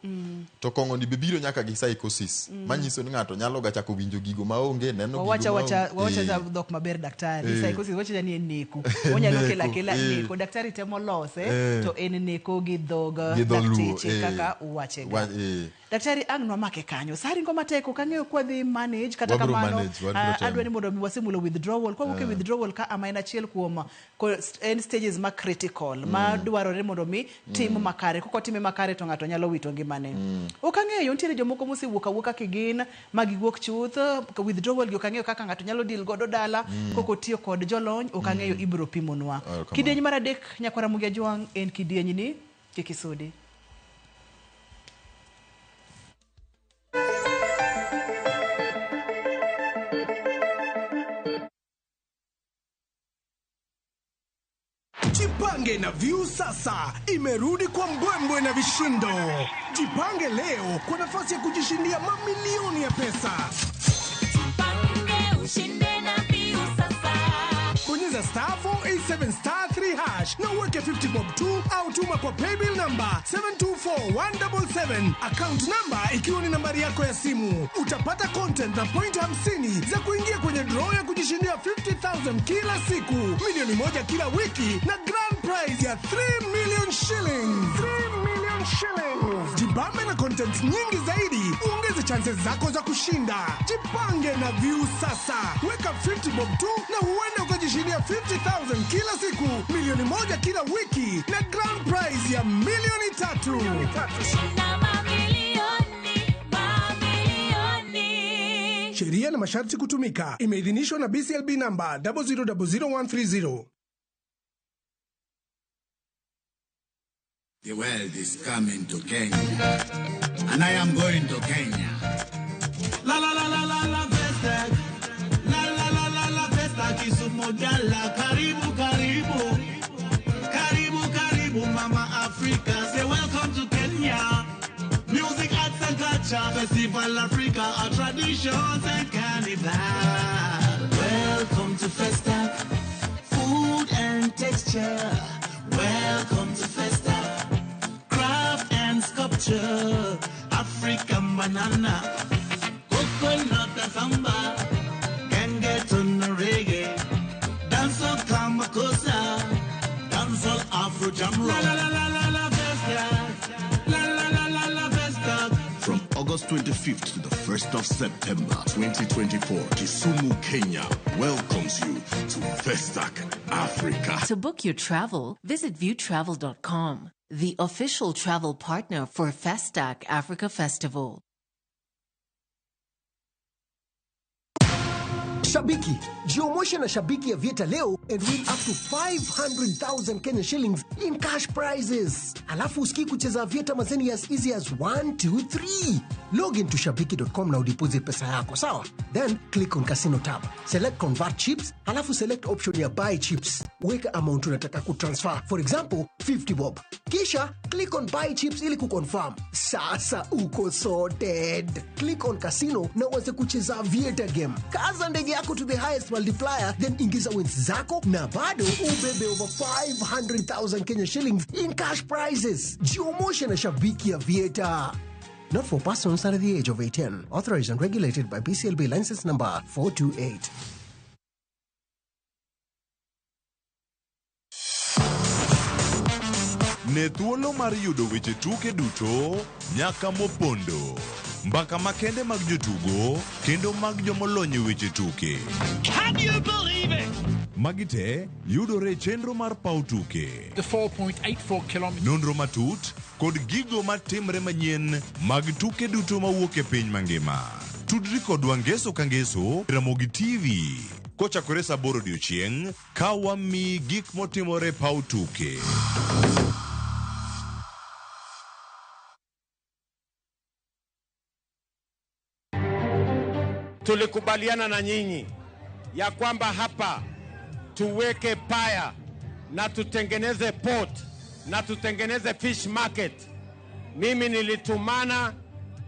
to kong'o ni bibiro nyaka gi psychosis manyiso ni ng'ato nyalo ga chako winjo gigo maonge neno gigo wacha za dhok maber daktari psychosis wacha ni en neko onyalo kela neko daktari temo lose to en neko gi dhog dakteche kaka uwache ga daktari ang no make kanyo sari ngoma teko kang'eyo kwa dhi manage kata kamano adwa ni mondo wasimulo withdrawal kwa wuke withdrawal ka ama en achiel kuom en stages ma critical ma dwarore mondo mi tim makare koko time makare to ng'ato nyalo wito ngimane okang'eyo nitiere jomoko mosewuoka kigin magiwuok chuth withdrawal gi okang'eyo kaka ng'ato nyalo deal godo dala koko tiyo kod jolony okang'eyo ibro pimonwa kidieny mar adek nyakwara Mugia Jwang en kidieny ni kikisudi Jipange na View sasa imerudi kwa mbwembwe na vishindo. Jipange leo kwa nafasi ya kujishindia mamilioni ya pesa. Jipange ushinde na View sasa. Bonyeza *487*3# na uweke 50 bob tu au tuma kwa paybill number 724177, account number ikiwa ni nambari yako ya simu. Utapata content na point 50 za kuingia kwenye draw ya kujishindia 50,000 kila siku, milioni moja kila wiki na grand prize ya 3 million shillings. 3 million shillings. Jibambe na content nyingi zaidi, uongeze chances zako za kushinda. Jipange na View sasa. Weka 50 bob tu na huenda ukajishindia 50,000 kila siku, milioni moja kila wiki na grand prize ya milioni 3. Shinda mamilioni. Sheria na masharti kutumika. Imeidhinishwa na BCLB number 0000130. The world is coming to Kenya, and I am going to Kenya. La la la la la la festa, la la la la la festa Kisumu Gala. Karibu karibu, karibu karibu Mama Africa. Say welcome to Kenya. Music, arts and culture, Festival Africa, our traditions and carnival. Welcome to Festa, food and texture. Welcome to Festa, craft and sculpture. African banana, coconut and samba, can get on the reggae. Dancehall Kamakosa, dancehall Afro Jam Rock. La la la la la Festa, la la la la la Festa. From August 25th to the 1st of September 2024, Kisumu, Kenya welcomes you to Festac Africa. To book your travel, visit viewtravel.com, the official travel partner for Festac Africa Festival. Shabiki, jiomoshe na Shabiki Aviator leo and win up to 500,000 Kenya shillings in cash prizes. Alafu usiki kucheza Aviator mazeni as easy as 1, 2, 3. Log into shabiki.com na udeposit pesa yako, sawa? Then click on Casino tab. Select Convert Chips, alafu select option ya Buy Chips. Weka amount unataka kutransfer. For example, 50 bob. Kisha, click on Buy Chips ili kuconfirm. Sasa uko sorted. Click on Casino na uanze kucheza Aviator game. Kaza ndege yako to the highest multiplier, then ingiza wins zako na bado ubebe over 500,000 Kenya shillings in cash prizes. Jiomoshe na Shabiki Aviator. Not for persons under the age of 18. Authorized and regulated by BCLB license number 428. Ne thuolo mar yudo weche tuke duto nyaka mopondo. Mbaka makende mag jotugo kendo mag jomolony weche tuke. Can you believe it? Magite yudore chenro mar pau tuke. The 4.84 kilometers. Nonro matut kod gigo matimre manyien mag tuke duto mawuok e piny mangima. Tudri kodwa ngeso ka ngeso Ramogi TV. Kochakore saa 8 odiechieng' ka wami gik motimore pau tuke. Tulikubaliana na nyinyi ya kwamba hapa tuweke paya na tutengeneze port na tutengeneze fish market. Mimi nilitumana,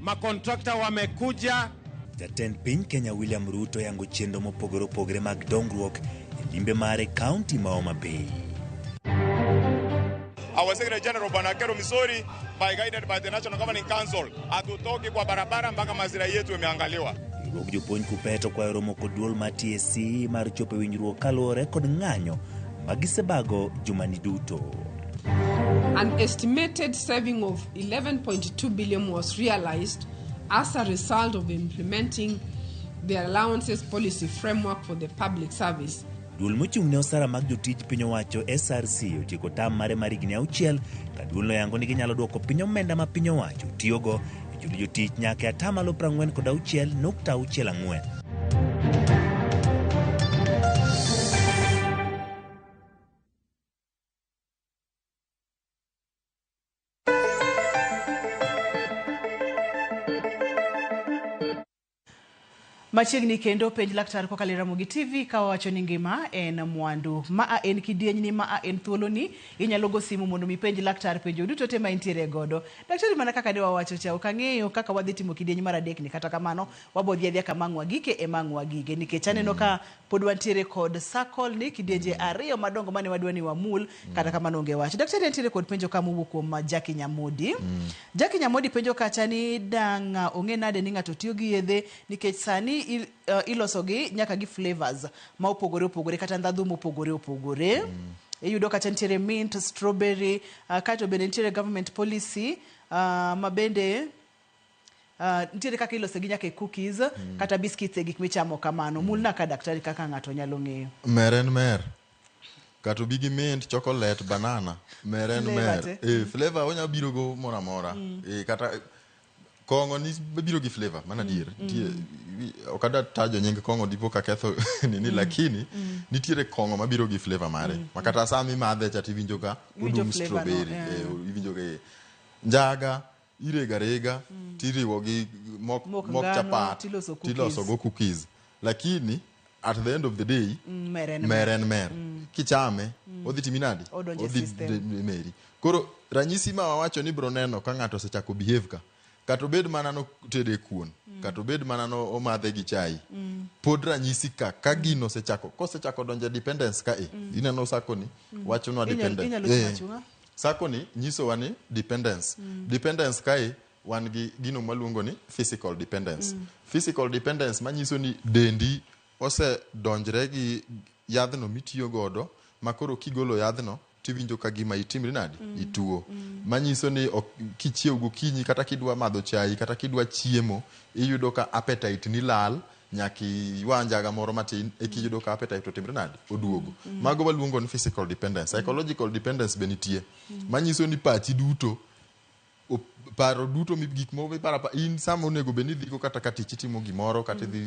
makontrakta wamekuja. Jatend piny Kenya William Ruto yango chenro mopogore opogore mag dongruok e limbe mare kaunti ma Homa Bay. Our Secretary General Bwana Kero Misori, by guided by the National Governing Council, atutoki kwa barabara mpaka mazira yetu imeangaliwa. Riwruok jopuonj kupeto kwayo romo kod duol mar TSC mar chopo winjruok kaluwore kod ng'anyo magisebago jumani duto. An estimated saving of 11.2 billion was realized as a result of implementing the allowances policy framework for the public service. Duol mochung' ne osara mag jotij piny owacho SRC otieko tam mare mar higni 6 ka duolno yango ni ginyalo duoko piny omenda ma piny owacho tiyogo e chulo jotich nyaka 46.64%. Machiegni kendo penj laktar kokalo Ramogi TV ka wacho ni ngima en mwandu. Maa en kidieny ni maa en thuolo ni inyalo go simu mondo mi penj laktar penjo duto te ma intiere godo. Daktari mana kaka dewa wacho cha okang'eyo kaka wadhi timo kidieny mar adek ni kata kamano wabodhi adhia ka mangwa gike e mangwa gige nikech aneno ka pod wantiere kod circle ni kidienje ariyo madongo mane wadwa ni wamul kata kamano onge wacho. Daktari antiere kod penjo kama owuok kuom Jackie Nyamodi. Jackie Nyamodi penjo kacha ni dang ong'e nade ni ng'ato tiyo gi yedhe nikech sani ilosogi nyaka gi flavors ma opogore opogore kata ndhadhu mopogore opogore. Iyudo kata ntiere mint, strawberry, kato bende ntiere government policy ma bende ntiere kaka ilosogi nyaka cookies kata biscuits e gik michamo kamano. Mulna ka daktari kaka ng'ato nyalo ng'eyo. Mer. Kato bigi mint, chocolate, banana. Mer. Flavor onya biro go mora mora. Kata kongo ni biro gi flavor mana dier. Okada tajo nying kongo dipo ka ketho nini lakini nitiere kongo mabiro gi flavor mare. Makata sami madhe cha tivinjo ka udum strawberry, ivinjo ke njaga, irega, tiriwo gi mok chapat, tiloso go cookies. Lakini at the end of the day, mer. Kichame, odhi timinadi? Odhi meri. Koro ranyisi ma wawacho ni bro neno ka ng'ato osechako behave ka. Kato bed mana no tede kuon, kato bed mana no omadhe gi chai. Pod ranyisi ka gino kosechako donje dependence ka ineno sako ni wacho no dependence. Sako ni nyiso wani dependence. Dependence ka wan gi gino maluongo ni physical dependence. Physical dependence manyiso ni dendi ose donjre gi yadhno mitiyo godo makoro kigolo yadhno tiwinjo ka gima itimri nadi ituo. Manyiso ni kichiew gokinyi kata kidwa madho chai kata kidwa chiemo iyudo ka appetite ni lal nyaki wanjaga moro matin ekiyudo ka appetite otimre nadi oduogo. Mago waluongo ni physical dependence. Psychological dependence be nitie. Manyiso ni pachi duto paro duto gik mo para in samo nego beni dhiko kata kati chitimo gimoro kata dhi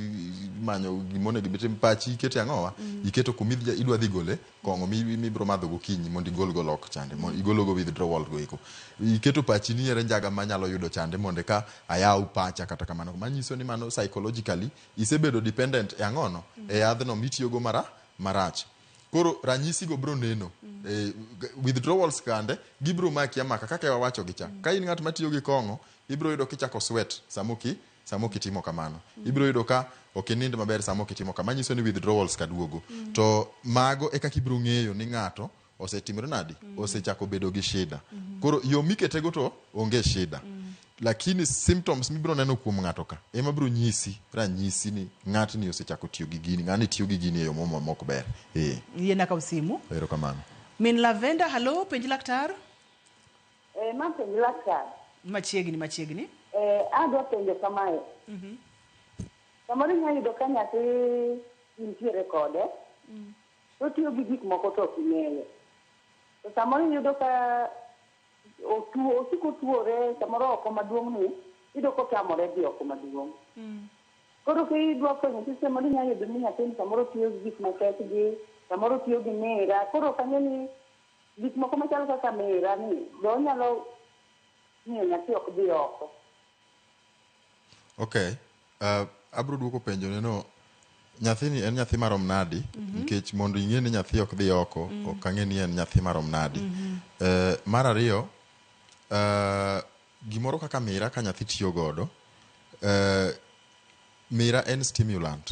manyo gimone gibetem pachi ikete ang'owa iketo kumidhi idwa dhi gole kongo mi bro madho gokinyi mondo igol golok chande mondo igolo go withdrawal go iko iketo pachi ni ere njaga manyalo yudo chande mondo ka ayaw pacha kata kamano manyiso ni mano psychologically isebedo dependent e ang'ono e yadhno mitiyo go marach. Koro ranyisi go bro neno withdrawals kande gibro maki amaka kaka wawacho gicha. Ka in ng'at matiyo gi kongo ibro yudo kichako sweat samoki timo kamano. Ibro yudo ka okinind maber samoki timo kamano. Manyiso ni withdrawals ka duogo. To mago e kaka ibro ng'eyo ni ng'ato osetimre nadi osechako bedo gi shida. Koro yo miketego to onge shida. Lakini symptoms mibro neno kuom ng'ato ka ema bro nyisi ranyisi ni ng'atni osechako tiyo gi gini, ng'ani tiyo gi gini e yo mok ber. Yiena ka usimu. Ero kamano. Min Lavenda, hello, penj laktar. Ma penj laktar. Machiegni. Adwa penjo kamae. Samoro nyalo yudo ka nyathi nitiere kode, to tiyo gi gik moko to ok ing'eyo. To samoro yudo ka osiko tuore samoro oko maduong' ni iyudo kotamore dhi oko maduong'. Koro ka idwa konyo nyathi samoro nyalo yudo ni nyathi samoro tiyo gi gik makethgi, samoro tiyo gi mera. Koro kanyo ni gik moko machalo kaka mera ni do nyalo miyo nyathi ok dhi oko. Okay. Abro duoko penjo neno nyathini en nyathi marom nadi nikech mondo ing'e ni nyathi ok dhi oko ok ang'e ni en nyathi marom nadi. Mar ariyo gimoro kaka mira ka nyathi tiyo godo mira en stimulant.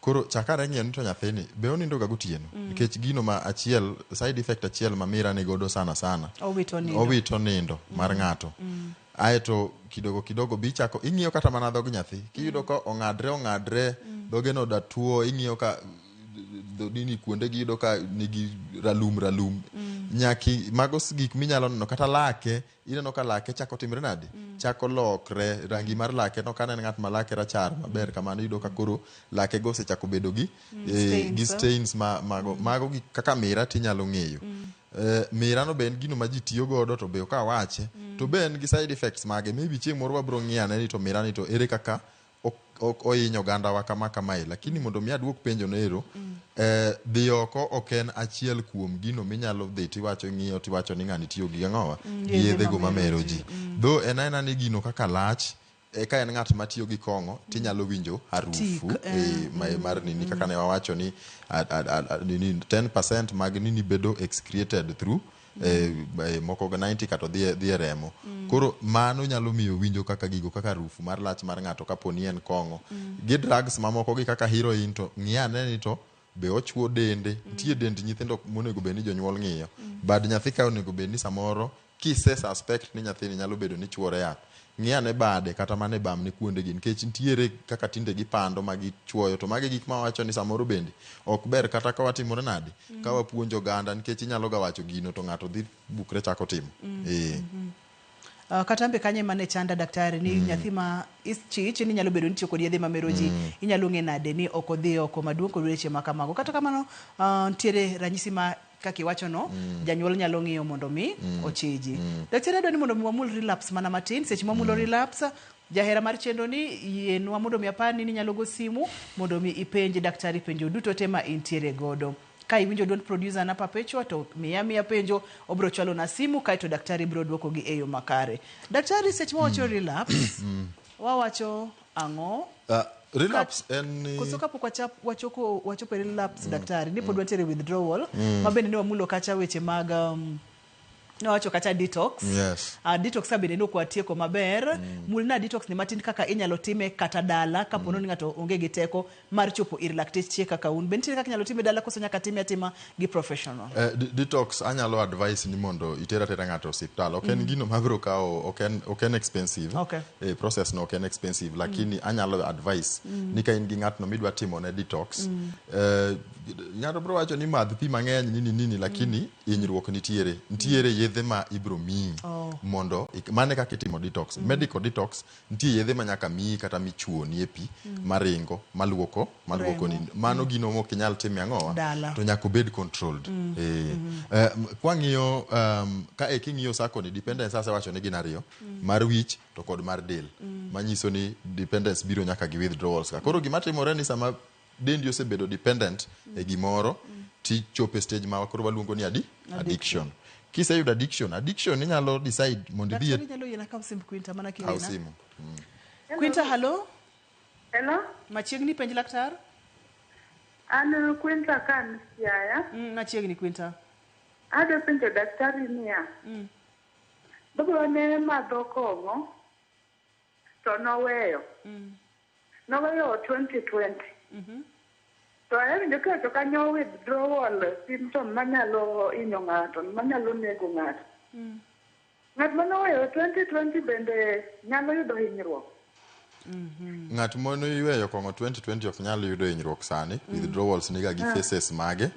Koro chakare ng'eyo ni to nyathini be onindo ga gotieno nikech gino ma achiel side effect achiel ma mira ni godo sana owito nindo mar ng'ato. Aeto kidogo bichako ing'iyo kata mana dhog nyathi kiyudo ka ong'adre dhoge no da tuo ing'iyo ka dini kuonde gi yudo ka nigi ralum nyaki mago gik minyalo neno kata lake ineno ka lake chako timre nadi chako lokre rangi mar lake no kana ng'at malake rachar maber kamano yudo ka koro lake go osechako bedo gi stains mago gi kaka mira tinyalo ng'eyo. Mira no ben gino ma ji tiyo godo to be ka wache to ben gi side effects mage maybe chieng' moro wabro ng'iyane ni to mira ni to ere kaka oinyo ganda wa kamae lakini mondo mi aduok penjo nero dhi oko ok en achiel kuom gino minyalo dhi tiwacho ng'iyo tiwacho ni ng'ani tiyo gi ang'owa yedhe go mamero ji. Though en aena ni gino kaka lach ka en ng'at matiyo gi kong'o tinyalo winjo harufu mar nini kaka ne wawacho ni 10% mag nini bedo excreted through moko 90 kata dhi e remo. Koro mano nyalo miyo winjo kaka gigo kaka harufu mar lach mar ng'ato kapo ni en kong'o. Gi drugs mamoko gi kaka heroin to ng'iyane ni to be ochuo dende. Nitie dend nyithindo monego bed ni jonyuol ng'iyo. Bad nyathi ka onego bed ni samoro kise suspect ni nyathini nyalo bedo ni chuore yath. Ng'iyane bade kata mane bam ni kuonde gi nikech nitiere kaka tinde gipando magi chuoyo to magi gik ma wacho ni samoro bende ok ber kata ka watimore nade ka wapuonjo oganda nikech inyalo ga wacho gino to ng'ato dhi bukre chako timo. Kata mbe kanye mane chanda daktari ni nyathi ma ischich ni nyalo bedo ni tiyo kod yedhe mamero ji inyalo ng'e nade ni ok odhi oko maduong' kod weche ma kamago kata kamano nitiere ranyisi ma kaki wacho no janyuol nyalo ng'iyo mondo mi ochiji. Daktari adwa ni mondo mi wamul relapse mana matin seche mamulo relapse jahera mar chendo ni yienwa mondo mi apani ni nyalo go simu mondo mi ipenji daktari penjo duto tema intiere godo. Ka iwinjo duond producer na Perpetua to miya penjo obro chwalo na simu kaito daktari bro duoko gi eyo makare. Daktari seche ma wacho relapse wawacho ang'o? Relapse en kusoka pok wachopo relapse daktari ni pod wantiere withdrawal mabende ne wamulo kacha weche mag wacho kacha detox. Yes. Detox abende no kwa tieko maber. Mulna detox ni matin kaka inyalo time kata dala kapo ni ng'ato onge gi teko mar chopo ir lakteche kaka un. Bende kaka inyalo time dala koso nyaka time atima gi professional. Detox anyalo advice ni mondo itera ng'ato hospital. Ok en gino mabro kao ok en expensive. Process no ok en expensive lakini anyalo advice ni ka in gi ng'at no midwa timo ne detox. Ng'ato bro wacho ni madh pi mang'eny nini lakini hinyruok nitiere yedhe ma ibro miyi mondo mane kaka itimo detox. Medical detox nitie yedhe ma nyaka miyi kata michuo ni e pi maringo maluoko ni mano gino mok inyal time ang'owa to nyaka bed controlled. Kwang'iyo ka king'iyo sako ni dependence ase wacho ni gin ariyo mar wich to kod mar del manyiso ni dependence biro nyaka gi withdrawals. Koro gima timore ni sama dendi osebedo dependent e gimoro ti chope stage ma koro waluongo ni addiction. Kise yudo addiction inyalo decide mondo idhi inyalo yena ka simb Quinta mana kiwena. Au simu. Quinta hello? Hello? Machiegni penj laktar? An Quinta kan yaya. Machiegni Quinta. Ado penjo daktari niya. Dogo ne madho kong'o to noweyo. Noweyo 2020. To en de ka kanyo withdrawal symptom manyalo inyo ng'ato, manyalo nego ng'ato. Ng'at manoweyo 2020 bende nyalo yudo hinyruok. Ng'at mano yueyo kong'o 2020 ok nyalo yudo hinyruok sani. Withdrawals niga gi phases mage.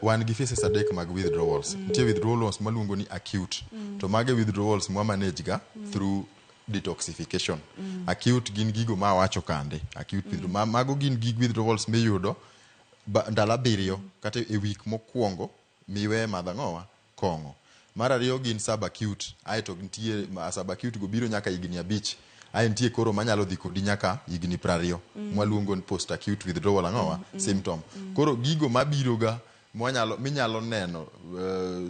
Wan gi phases adek mag withdrawals. Nitie withdrawals maluongo ni acute. To mage withdrawals mwa manage ga through detoxification. Acute gin gigo ma wacho kande. Acute withdrawal mago gin gig withdrawals miyudo ndala biriyo kata e week mokwongo miwe madhang'owa kong'o. Mar ariyo gin subacute. Aito nitie subacute go biro nyaka higni 5. Ai nitie koro manyalo dhi kodi nyaka higni 20. Mwaluongo ni post acute withdrawal ang'owa symptom. Koro gigo mabiro ga minyalo neno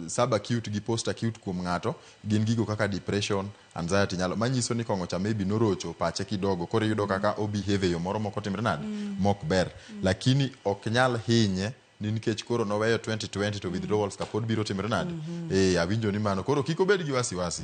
subacute gi post acute kuom ng'ato gin gigo kaka depression, anxiety nyalo manyiso ni kong'o cha maybe norocho pache kidogo koro yudo kaka obehave yo moro moko timre nade mok ber lakini ok nyal hinye ni nikech koro noweyo 2020 to withdrawals kapod biro timre nade awinjo ni mano koro kiko bed gi wasiwasi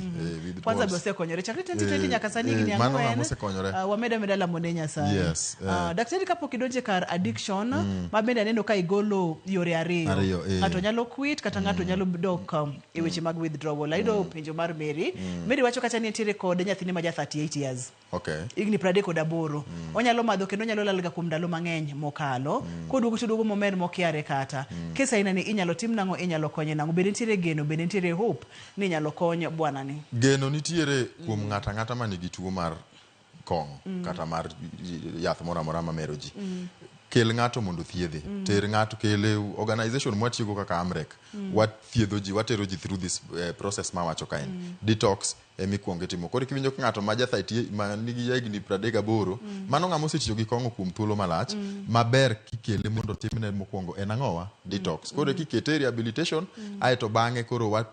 kwanza bose konyore chakre 2020 nyaka sani gini mano mose konyore wameda la monenya sana. Yes. Daktari kapok idonje kar addiction mabende aneno ka igolo yore ariyo ng'ato nyalo quit kata ng'ato nyalo dok e weche mag withdrawal. Aido penjo mar Mary wacho kata ni nitiere kod nyathine ma ja 38 years. Okay. Igni 38 onyalo madho kendo onyalo lalga kuom ndalo mang'eny mokalo koduogo momer mokiare kata kesa ina ni inyalo tim nang'o inyalo konye nang'o bende nitiere geno bende nitiere hope ni inyalo konyo bwana ni. Geno nitiere kuom ng'ata man gi tuo mar kong'o kata mar yath moro amora mamero ji. kel ng'ato mondo thiedhe ter ng'ato kele organization mwatiyogo kaka Amrek wathiedho ji watero ji through this process mawacho kaen detox emikwongo itimo koro kiwinjo ka ng'ato ma jathaiti ma nigi higni 38 mano ng'ama osetiyo gi kong'o kuom thuolo malach maber kikele mondo timne mokwongo en ang'owa detox koro kikete rehabilitation aeto bang'e koro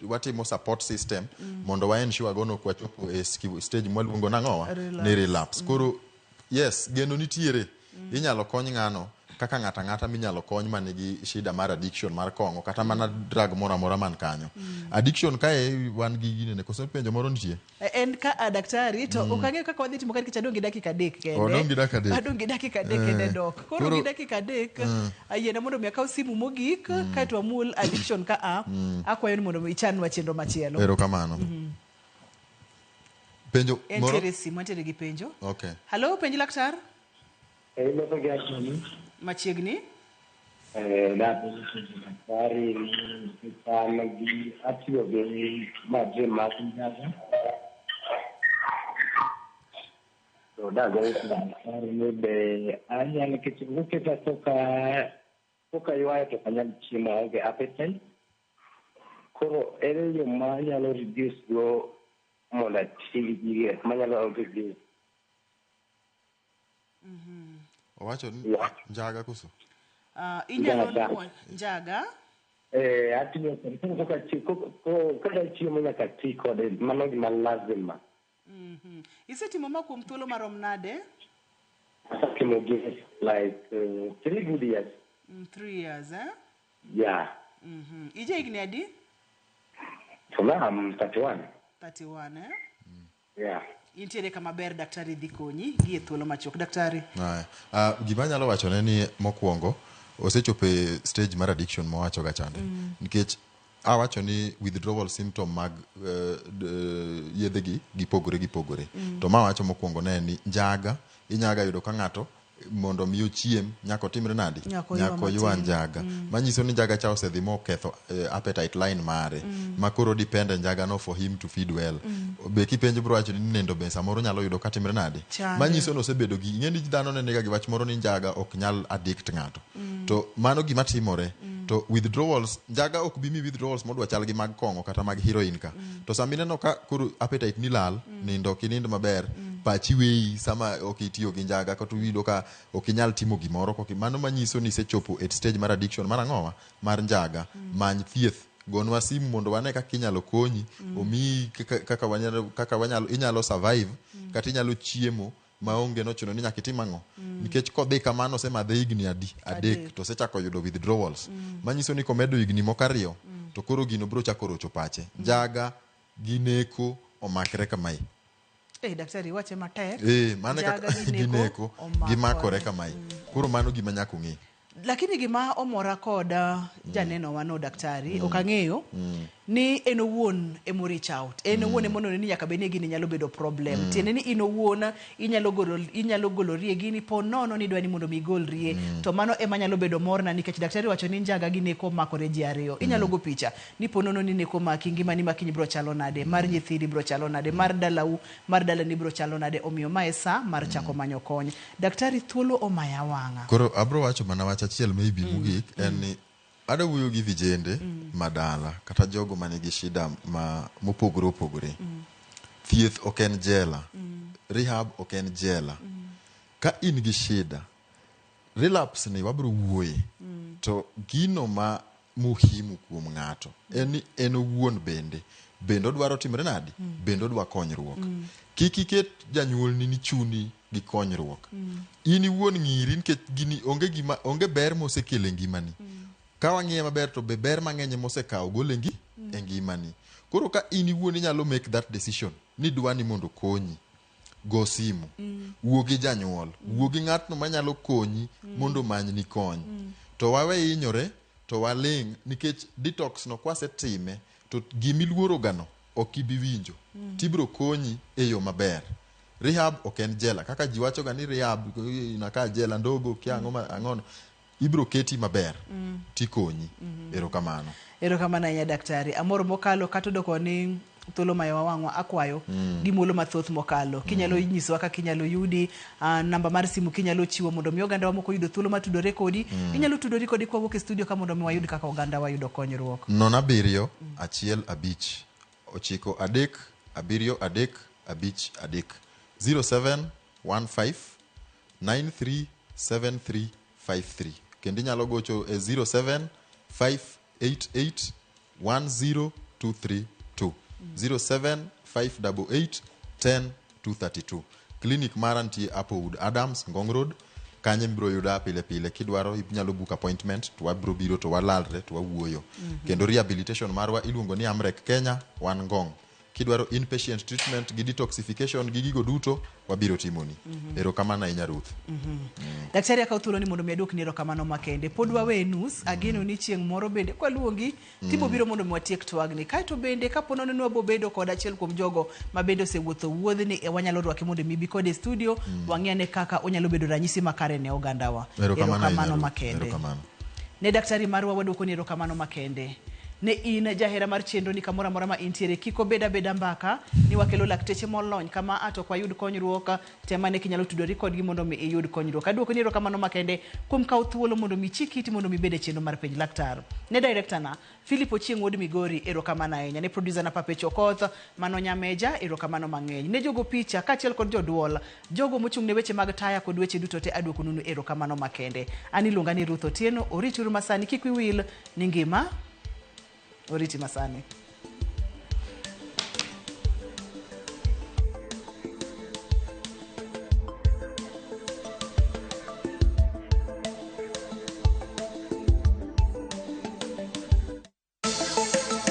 watimo support system mondo wa ensure gono ok wachopo e stage mwaluongo nang'owa ne relapse koro yes geno nitiere inyalo kony ng'ano kaka ng'ata minyalo kony manigi shida mar addiction mar kong'o kata mana drug moro amora man kanyo addiction kae wan gi gine koso penjo moro nitie en ka daktari to okang'eyo kaka wadhi timo kaka dongi dakika 3 kende dongi dakika 3 dongi dakika 3 kende dok koro gi dakika 3 ayiena mondo mi akaw simu mogik kae to amul addiction ka akwayo ni mondo ichanwa chenro machielo erokamano penjo moro en simu antere gi penjo okay halo penjo laktar Loso gi achoni. Machiegni? Daktari sana gi atiyo gi maje matinjaga. So dago daktari ne be anyalo kitu keta toka ywayo to kanyal chiemo oge appetite. Koro ere yo manyalo reduce go mola tigi manyalo reduce. Owacho ni njaga koso? Inyalo nuo njaga? Atiyo kaka chiemo nyaka ti kode mano gima lazima. Isetimo ma kuom thuolo marom nade? Asetimo gi like 3 good years. 3 years, eh? Yeah. Ije higni adi? So now I'm 31. 31, eh? Yeah. Intiere kama ber daktari dhi konyi gi e thuolo machuok daktari. Gima nyalo wachone ni mokwongo osechope stage mar addiction mowacho ga chande nikech awacho ni withdrawal symptom mag yedhegi gipogore to mawacho mokwongo ne ni njaga inyaga yudo ka ng'ato mondo miyo chiem nyako timre nadi nyako ywa njaga manyiso ni njaga cha osedhi moketho appetite line mare makoro depend njaga no for him to feed well be kipenjo bro wacho ni nendo be samoro nyalo yudo ka timre nadi manyiso no osebedo gi ng'eni dhano ne nega gi wach moro ni njaga ok nyal addict ng'ato to mano gima timore to withdrawals njaga ok bi mi withdrawals modwa chal gi mag kong'o kata mag heroin ka to samineno ka koro appetite ni lal nindo kinind maber pachi weyi sama okitiyo gi njaga kata uyudo ka ok inyal timo gimoro mano manyiso ni isechopo at stage mar addiction mar ang'owa mar njaga many thieth gonwa simu mondo wane kaka inyalo konyi omiyi kaka inyalo survive kata inyalo chiemo maonge nochuno ni nyaka itim ang'o nikech kodhi kamano osemadhe higni adek to osechako yudo withdrawals manyiso ni komedo higni moko 2 to koro gino bro chako rocho pache njaga gineko omakre kamae daktari wache matek mane kaka gineko gimakore kamae koro mano gima nyaka ong'e lakini gima omora kod janeno wano daktari okang'eyo ni en owuon emo reach out en owuon emo neno ni nyaka bene gini nyalo bedo problem tiende ni in owuon inyalo golorie gini po nono ni dwani mondo migolrie to mano ema nyalo bedo morna nikech daktari wacho ni njaga gineko makore ji ariyo inyalo go picha ni po nono ni neko maki ngimani makiny bro chalo nade mar nyithindi bro chalo nade mar dalani bro chalo nade omiyo mae sa mar chako manyo kony daktari thuolo omaya wang'a koro abro wacho mana wach achiel maybe mogik en ni adawuoyo gi vijende madala kata jogo manigi shida mopogore thieth ok en jela rehab ok en jela ka in gi shida relapse ni wabro wuoye to gino ma muhimu kuom ng'ato en ni en owuon bende odwaro timre nadi bende odwa konyruok kik iket janyuolni ni chuni gi konyruok in iwuon ng'iri nikech gini onge ber mosekele ngimani ka wang'iye maber to be ber mang'eny mosekawo golengi e ngimani koro ka in iwuon inyalo make that decision ni dwani mondo konyi go simu wuo gi janyuol wuo gi ng'atno manyalo konyi mondo manyni kony to wawe hinyore to waling nikech detox no kwasetime to gimiluoro gano ok ibi winjo tibro konyi e yo maber rehab ok en jela kaka ji wacho ga ni rehab inakaa jela ndogo kiang'ono ibro keti maber tikonyi erokamano ahinya daktari amoro mokalo katodoko ni thuolo mayo wang'wa akwayo gi muolo mathoth mokalo kinyalo nyisowa kaka inyalo yudi namba mar simu kinyalo chiwo mondo mi oganda wa moko yudo thuolo matudore kodi inyalo tudori kodi kwawuok e studio ka mondo mi wayud kaka oganda wa yudo konyruok 07 1 5 9 3 7 3 5 3 0715 937353 kendo inyalo gocho e 07588 10232 07588 clinic mara nitie Applewood Adams Ngong Road kanye mbiro yuda pile pile kidwaro inyalo book appointment to wabro biro to walalre to wawuoyo kendo rehabilitation marwa iluongo ni Amrek Kenya wan Ngong kidwaro inpatient treatment gi detoxification gi gigo duto wabiro timoni erokamano ahinya Ruth daktari akaw thuolo ni mondo mi adwok ni erokamano makende pod wawe nus ageno ni chieng' moro bende kwaluongi tibo biro mondo mi watiek twagni kaito bende kapo nono ni wabobedo kod achiel kuom jogo mabende osewuotho wuodhni wanyalo rwake mondo mi bi kod e studio wang'iyane kaka onyalo bedo ranyisi makare ne ogandawa erokamano makende ne daktari marwa wadwoko ni erokamano makende ne in jahera mar chenro ni kamora mora ma intiere kiko beda mbaka ni wakelo lakteche molony kama ato kwa yud konyruok tema ne kinyalo tudori kodgi mondo mi iyud konyruok adwoko ni erokamano makende kuom kaw thuolo mondo mi chikiti mondo mi bede chenro mar penj laktar ne director na Philip Ochieng Wod Migori erokamano ahinya ne producer na Pape Chokoth mano nyameja erokamano mang'eny ne jogo picha kachiel kod joduol jogo mochung' ne weche mag taya kod weche duto te adwoko nunu erokamano makende ani luonga ni Ruth Otieno orituru masani kik wiwil ni ngima oriti masani